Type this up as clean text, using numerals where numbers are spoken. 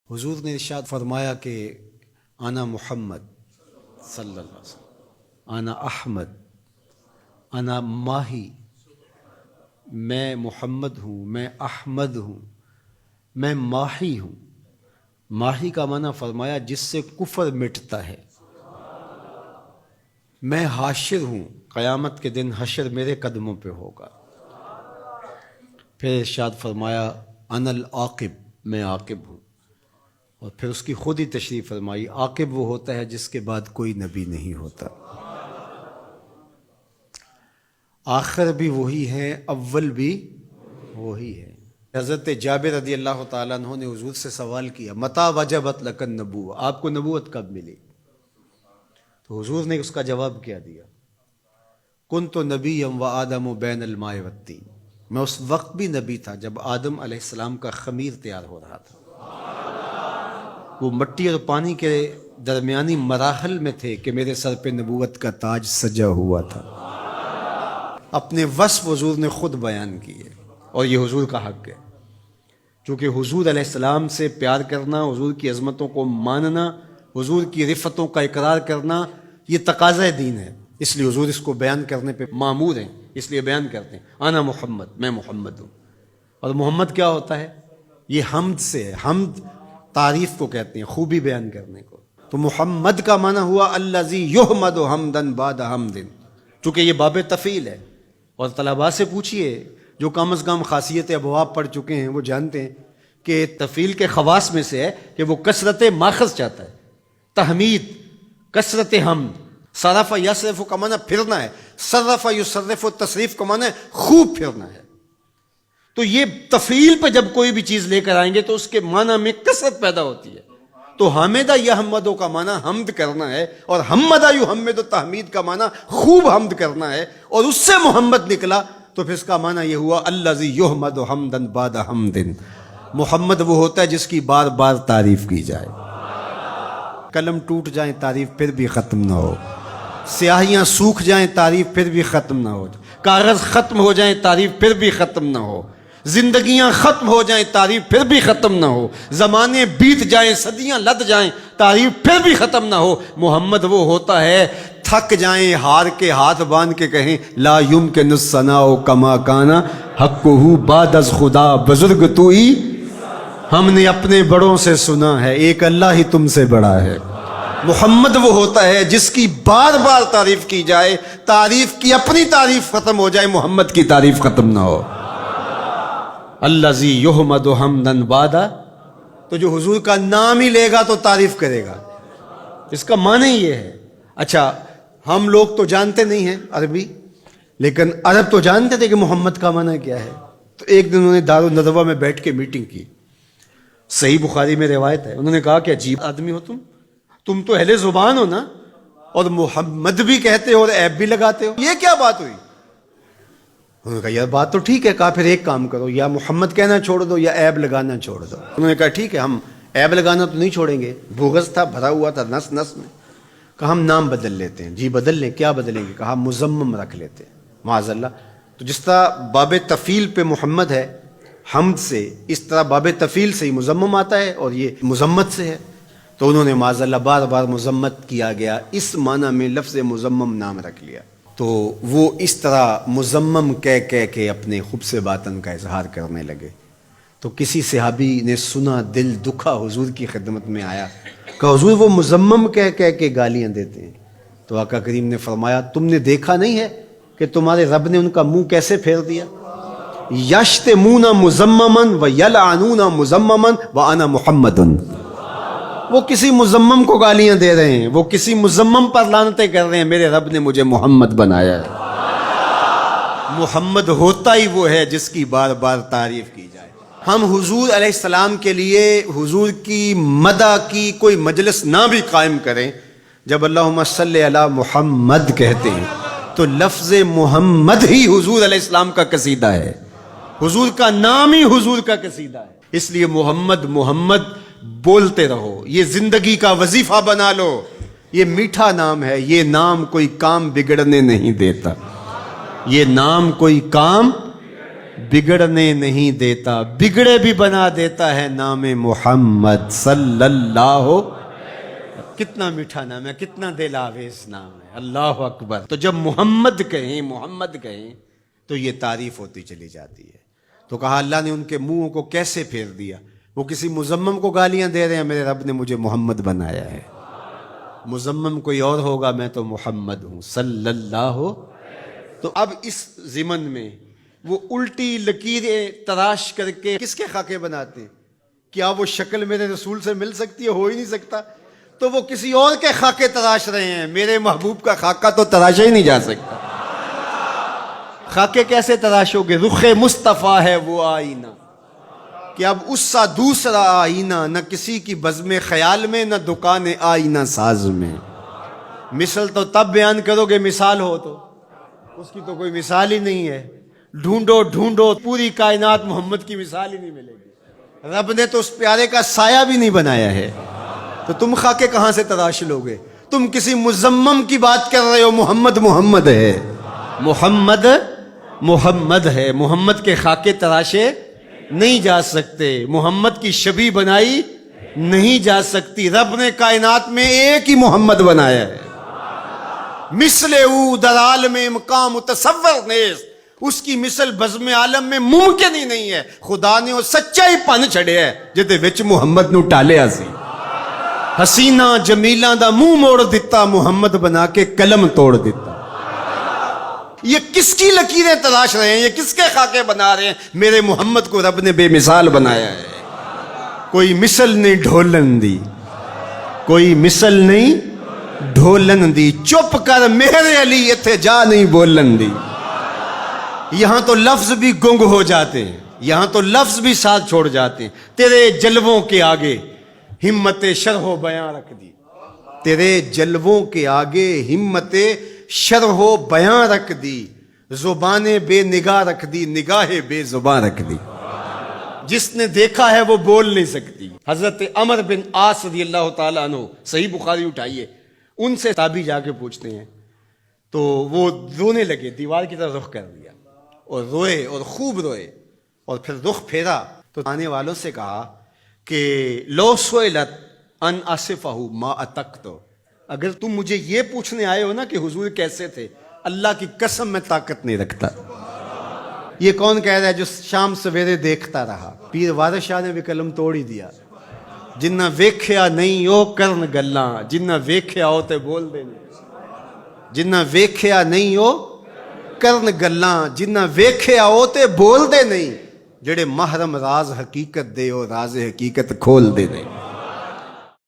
حضور نے ارشاد فرمایا کہ انا محمد صلی اللہ علیہ وسلم، انا احمد، انا ماہی، میں محمد ہوں، میں احمد ہوں، میں ماہی ہوں۔ ماہی کا معنی فرمایا جس سے کفر مٹتا ہے۔ میں حاشر ہوں، قیامت کے دن حشر میرے قدموں پہ ہوگا۔ پھر ارشاد فرمایا انا العاقب، میں عاقب ہوں، اور پھر اس کی خود ہی تشریح فرمائی عاقب وہ ہوتا ہے جس کے بعد کوئی نبی نہیں ہوتا۔ آخر بھی وہی ہے، اول بھی وہی ہے۔ حضرت جابر رضی اللہ تعالیٰ عنہ نے حضور سے سوال کیا متی وجبت لک النبوۃ، آپ کو نبوت کب ملی؟ تو حضور نے اس کا جواب کیا دیا، کنت نبیا وآدم بین الماء والطین، میں اس وقت بھی نبی تھا جب آدم علیہ السلام کا خمیر تیار ہو رہا تھا۔ وہ مٹی اور پانی کے درمیانی مراحل میں تھے کہ میرے سر پہ نبوت کا تاج سجا ہوا تھا۔ اپنے وصف حضور نے خود بیان کیے، اور یہ حضور کا حق ہے، چونکہ حضور علیہ السلام سے پیار کرنا، حضور کی عظمتوں کو ماننا، حضور کی رفتوں کا اقرار کرنا، یہ تقاضۂ دین ہے، اس لیے حضور اس کو بیان کرنے پہ مامور ہیں، اس لیے بیان کرتے ہیں انا محمد، میں محمد ہوں۔ اور محمد کیا ہوتا ہے؟ یہ حمد سے ہے، حمد تعریف کو کہتے ہیں، خوبی بیان کرنے کو۔ تو محمد کا معنی ہوا الذی یحمد حمدا بعد حمد، چونکہ یہ باب تفعیل ہے۔ اور طلباء سے پوچھئے جو کم از کم خاصیت ابواب پڑھ چکے ہیں، وہ جانتے ہیں کہ تفعیل کے خواص میں سے ہے کہ وہ کثرت ماخذ چاہتا ہے، تحمید، کثرت حمد۔ صرف یصرف کا معنی پھرنا ہے، صرف یصرف تصریف کا معنی خوب پھرنا ہے۔ تو یہ تفعیل پہ جب کوئی بھی چیز لے کر آئیں گے تو اس کے معنی میں کثرت پیدا ہوتی ہے۔ تو حامدہ یحمدو کا معنی حمد کرنا ہے، اور حمدہ یحمد تحمید کا معنی خوب حمد کرنا ہے، اور اس سے محمد نکلا تو پھر اس کا معنی یہ ہوا الذی یحمد حمدا بعد حمد۔ محمد وہ ہوتا ہے جس کی بار بار تعریف کی جائے، قلم ٹوٹ جائیں تعریف پھر بھی ختم نہ ہو، سیاہیاں سوکھ جائیں تعریف پھر بھی ختم نہ ہو، کاغذ ختم ہو جائیں تعریف پھر بھی ختم نہ ہو، زندگیاں ختم ہو جائیں تعریف پھر بھی ختم نہ ہو، زمانے بیت جائیں، صدیاں لد جائیں تعریف پھر بھی ختم نہ ہو۔ محمد وہ ہوتا ہے تھک جائیں ہار کے ہاتھ باندھ کے کہیں لا یمکن الثناء کما کان حقہ بعد از خدا بزرگ تو ہی، ہم نے اپنے بڑوں سے سنا ہے ایک اللہ ہی تم سے بڑا ہے۔ محمد وہ ہوتا ہے جس کی بار بار تعریف کی جائے، تعریف کی اپنی تعریف ختم ہو جائے، محمد کی تعریف ختم نہ ہو۔ الذی یحمد حمدا بعد، تو جو حضور کا نام ہی لے گا تو تعریف کرے گا، اس کا معنی یہ ہے۔ اچھا ہم لوگ تو جانتے نہیں ہیں عربی، لیکن عرب تو جانتے تھے کہ محمد کا معنی کیا ہے۔ تو ایک دن انہوں نے دارالندوہ میں بیٹھ کے میٹنگ کی، صحیح بخاری میں روایت ہے، انہوں نے کہا کہ عجیب آدمی ہو تم تو اہل زبان ہو نا، اور محمد بھی کہتے ہو اور عیب بھی لگاتے ہو، یہ کیا بات ہوئی؟ انہوں نے کہا یار بات تو ٹھیک ہے، کہا پھر ایک کام کرو، یا محمد کہنا چھوڑ دو یا عیب لگانا چھوڑ دو۔ انہوں نے کہا ٹھیک ہے، ہم عیب لگانا تو نہیں چھوڑیں گے، بغض تھا، بھرا ہوا تھا نس نس میں۔ کہا ہم نام بدل لیتے ہیں۔ جی بدل لیں، کیا بدلیں گے؟ کہا مزمم رکھ لیتے ہیں، معاذ اللہ۔ تو جس طرح باب تفعیل پہ محمد ہے حمد سے، اس طرح باب تفعیل سے ہی مزمم آتا ہے، اور یہ مذمت سے ہے۔ تو انہوں نے معاذ اللہ بار بار مذمت کیا گیا، اس معنی میں لفظ مزمم نام رکھ لیا۔ تو وہ اس طرح مزمم کہہ کے اپنے خوب سے باطن کا اظہار کرنے لگے۔ تو کسی صحابی نے سنا، دل دکھا، حضور کی خدمت میں آیا، کہ حضور وہ مزمم کہہ کے گالیاں دیتے ہیں۔ تو آقا کریم نے فرمایا تم نے دیکھا نہیں ہے کہ تمہارے رب نے ان کا منہ کیسے پھیر دیا؟ یشتمون مزمما ویلعنون مزمما وانا محمد۔ وہ کسی مزمم کو گالیاں دے رہے ہیں، وہ کسی مزمم پر لعنتیں کر رہے ہیں، میرے رب نے مجھے محمد بنایا ہے۔ محمد ہوتا ہی وہ ہے جس کی بار بار تعریف کی جائے۔ ہم حضور علیہ السلام کے لیے حضور کی مدح کی کوئی مجلس نہ بھی قائم کریں، جب اللہم صلی علی محمد کہتے ہیں تو لفظ محمد ہی حضور علیہ السلام کا قصیدہ ہے، حضور کا نام ہی حضور کا قصیدہ ہے۔ اس لیے محمد محمد بولتے رہو، یہ زندگی کا وظیفہ بنا لو۔ یہ میٹھا نام ہے، یہ نام کوئی کام بگڑنے نہیں دیتا، یہ نام کوئی کام بگڑنے نہیں دیتا، بگڑے بھی بنا دیتا ہے نام محمد صلی اللہ. کتنا میٹھا نام ہے، کتنا دل آویز نام ہے، اللہ اکبر. تو جب محمد کہیں تو یہ تعریف ہوتی چلی جاتی ہے. تو کہا اللہ نے ان کے منہوں کو کیسے پھیر دیا. وہ کسی مزمم کو گالیاں دے رہے ہیں، میرے رب نے مجھے محمد بنایا ہے. مزمم کوئی اور ہوگا، میں تو محمد ہوں صلی اللہ. تو اب اس ضمن میں وہ الٹی لکیریں تراش کر کے کس کے خاکے بناتے ہیں؟ کیا وہ شکل میرے رسول سے مل سکتی ہے؟ ہو ہی نہیں سکتا. تو وہ کسی اور کے خاکے تراش رہے ہیں، میرے محبوب کا خاکہ تو تراشا ہی نہیں جا سکتا. خاکے کیسے تراشو گے؟ رخ مصطفیٰ ہے وہ آئینہ، کہ اب اس سا دوسرا آئینہ نہ کسی کی بزم خیال میں، نہ دکان آئینہ ساز میں. مثل تو تب بیان کرو گے مثال ہو تو، اس کی تو کوئی مثال ہی نہیں ہے. ڈھونڈو پوری کائنات، محمد کی مثال ہی نہیں ملے گی. رب نے تو اس پیارے کا سایہ بھی نہیں بنایا ہے. تو تم خاکے کہاں سے تراش لو گے؟ تم کسی مزمم کی بات کر رہے ہو. محمد ہے، محمد ہے. محمد کے خاکے تراشے نہیں جا سکتے، محمد کی شبیہ بنائی نہیں جا سکتی. رب نے کائنات میں ایک ہی محمد بنایا ہے. مثل او در عالم مقام تصور نیز، اس کی مثل بزم عالم میں ممکن ہی نہیں ہے. خدا نے وہ سچائی پن چھڑیا ہے جدے وچ محمد نو ٹالیا سی. حسینہ جمیلاں دا منہ موڑ دیتا، محمد بنا کے قلم توڑ دیتا. یہ کس کی لکیریں تلاش رہے ہیں؟ یہ کس کے خاکے بنا رہے ہیں؟ میرے محمد کو رب نے بے مثال بنایا ہے. کوئی مثل نہیں ڈھولن دی، کوئی مثل نہیں ڈھولن دی. چپ کر میرے علی اتھے جا نہیں بولن دی. یہاں تو لفظ بھی گنگ ہو جاتے ہیں، یہاں تو لفظ بھی ساتھ چھوڑ جاتے ہیں. تیرے جلووں کے آگے ہمت شرح و بیاں رکھ دی. تیرے جلووں کے آگے ہمت شرح و بیاں رکھ دی. زبان بے نگاہ رکھ دی، نگاہ بے زبان رکھ دی. جس نے دیکھا ہے وہ بول نہیں سکتی. حضرت عمر بن عاص رضی اللہ تعالیٰ عنہ، صحیح بخاری اٹھائیے، ان سے تابعی جا کے پوچھتے ہیں تو وہ رونے لگے، دیوار کی طرف رخ کر دیا اور روئے اور خوب روئے. اور پھر رخ پھیرا تو آنے والوں سے کہا کہ لو سئلت ان اصفہ ما اتقت، اگر تم مجھے یہ پوچھنے آئے ہو نا کہ حضور کیسے تھے، اللہ کی قسم میں طاقت نہیں رکھتا. یہ کون کہہ رہا ہے جو شام سویرے دیکھتا رہا؟ پیر وارث شاہ نے بھی قلم توڑ ہی دیا. جنہ ویکھیا نہیں او کرن گلاں، جنہ ویکھیا ہو تے بول دے نہیں. جنہ ویکھیا نہیں او کرن گلاں، جنہ ویکھیا ہو تے بول دے نہیں. جڑے محرم راز حقیقت دے او راز حقیقت کھول دے نہیں.